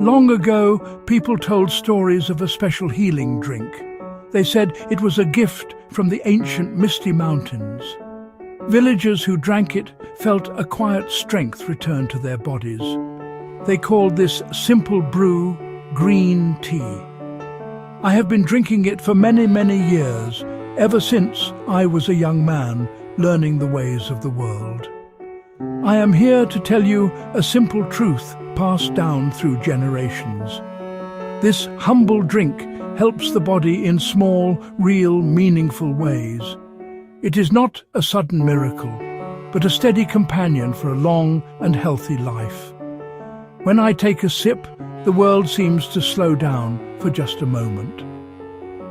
Long ago, people told stories of a special healing drink. They said it was a gift from the ancient misty mountains. Villagers who drank it felt a quiet strength return to their bodies. They called this simple brew green tea. I have been drinking it for many, many years, ever since I was a young man learning the ways of the world. I am here to tell you a simple truth passed down through generations. This humble drink helps the body in small, real, meaningful ways. It is not a sudden miracle, but a steady companion for a long and healthy life. When I take a sip, the world seems to slow down for just a moment.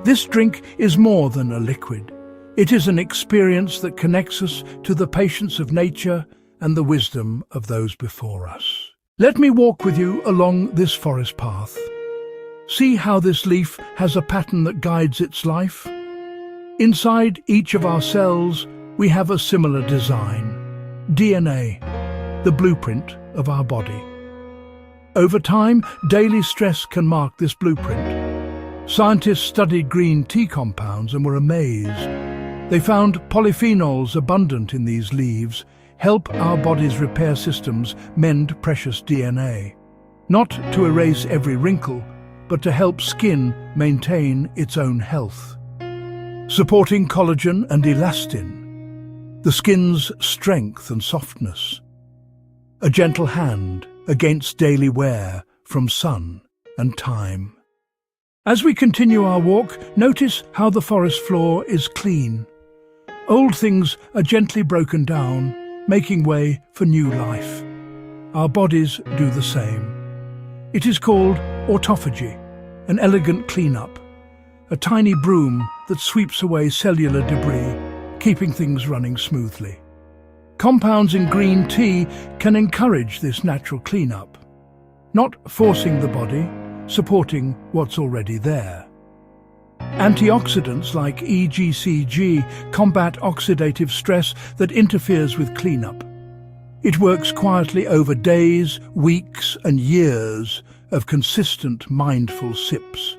This drink is more than a liquid. It is an experience that connects us to the patience of nature and the wisdom of those before us. Let me walk with you along this forest path. See how this leaf has a pattern that guides its life? Inside each of our cells, we have a similar design. DNA, the blueprint of our body. Over time, daily stress can mark this blueprint. Scientists studied green tea compounds and were amazed. They found polyphenols abundant in these leaves help our body's repair systems mend precious DNA. Not to erase every wrinkle, but to help skin maintain its own health. Supporting collagen and elastin, the skin's strength and softness. A gentle hand against daily wear from sun and time. As we continue our walk, notice how the forest floor is clean. Old things are gently broken down, making way for new life. Our bodies do the same. It is called autophagy, an elegant cleanup, a tiny broom that sweeps away cellular debris, keeping things running smoothly. Compounds in green tea can encourage this natural cleanup, not forcing the body, supporting what's already there. Antioxidants like EGCG combat oxidative stress that interferes with cleanup. It works quietly over days, weeks, and years of consistent, mindful sips.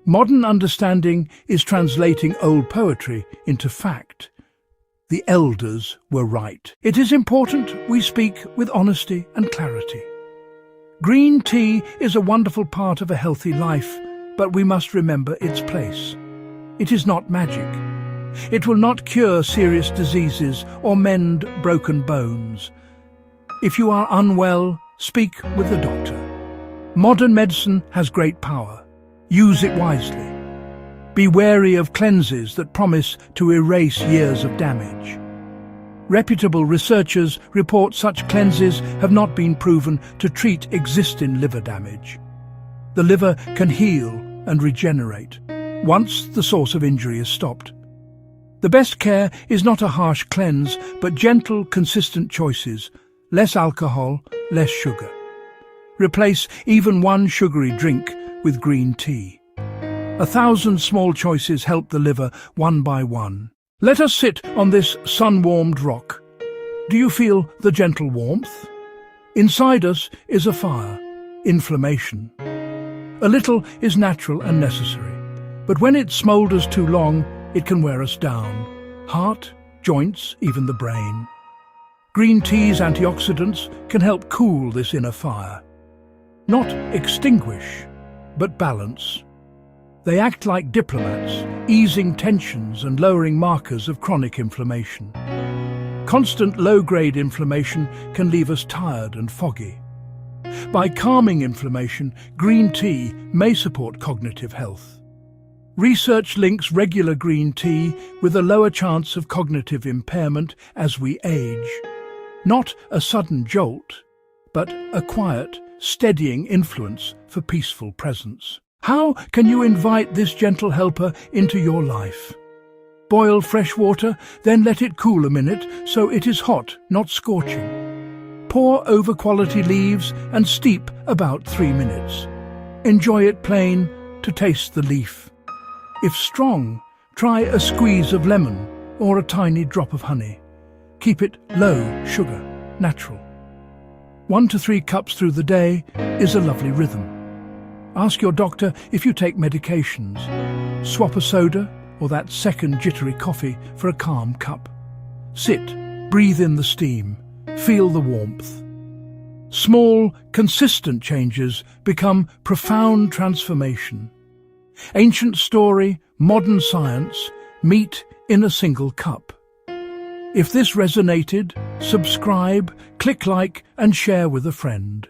Modern understanding is translating old poetry into fact. The elders were right. It is important we speak with honesty and clarity. Green tea is a wonderful part of a healthy life, but we must remember its place. It is not magic. It will not cure serious diseases or mend broken bones. If you are unwell, speak with a doctor. Modern medicine has great power. Use it wisely. Be wary of cleanses that promise to erase years of damage. Reputable researchers report such cleanses have not been proven to treat existing liver damage. The liver can heal and regenerate once the source of injury is stopped. The best care is not a harsh cleanse, but gentle, consistent choices. Less alcohol, less sugar. Replace even one sugary drink with green tea. 1,000 small choices help the liver one by one. Let us sit on this sun-warmed rock. Do you feel the gentle warmth? Inside us is a fire, inflammation. A little is natural and necessary, but when it smoulders too long, it can wear us down. Heart, joints, even the brain. Green tea's antioxidants can help cool this inner fire. Not extinguish, but balance. They act like diplomats, easing tensions and lowering markers of chronic inflammation. Constant low-grade inflammation can leave us tired and foggy. By calming inflammation, green tea may support cognitive health. Research links regular green tea with a lower chance of cognitive impairment as we age. Not a sudden jolt, but a quiet, steadying influence for peaceful presence. How can you invite this gentle helper into your life? Boil fresh water, then let it cool a minute so it is hot, not scorching. Pour over quality leaves and steep about 3 minutes. Enjoy it plain to taste the leaf. If strong, try a squeeze of lemon or a tiny drop of honey. Keep it low sugar, natural. 1 to 3 cups through the day, is a lovely rhythm. Ask your doctor if you take medications. Swap a soda or that second jittery coffee for a calm cup. Sit, breathe in the steam, feel the warmth. Small, consistent changes become profound transformation. Ancient story, modern science meet in a single cup. If this resonated, subscribe, click like and share with a friend.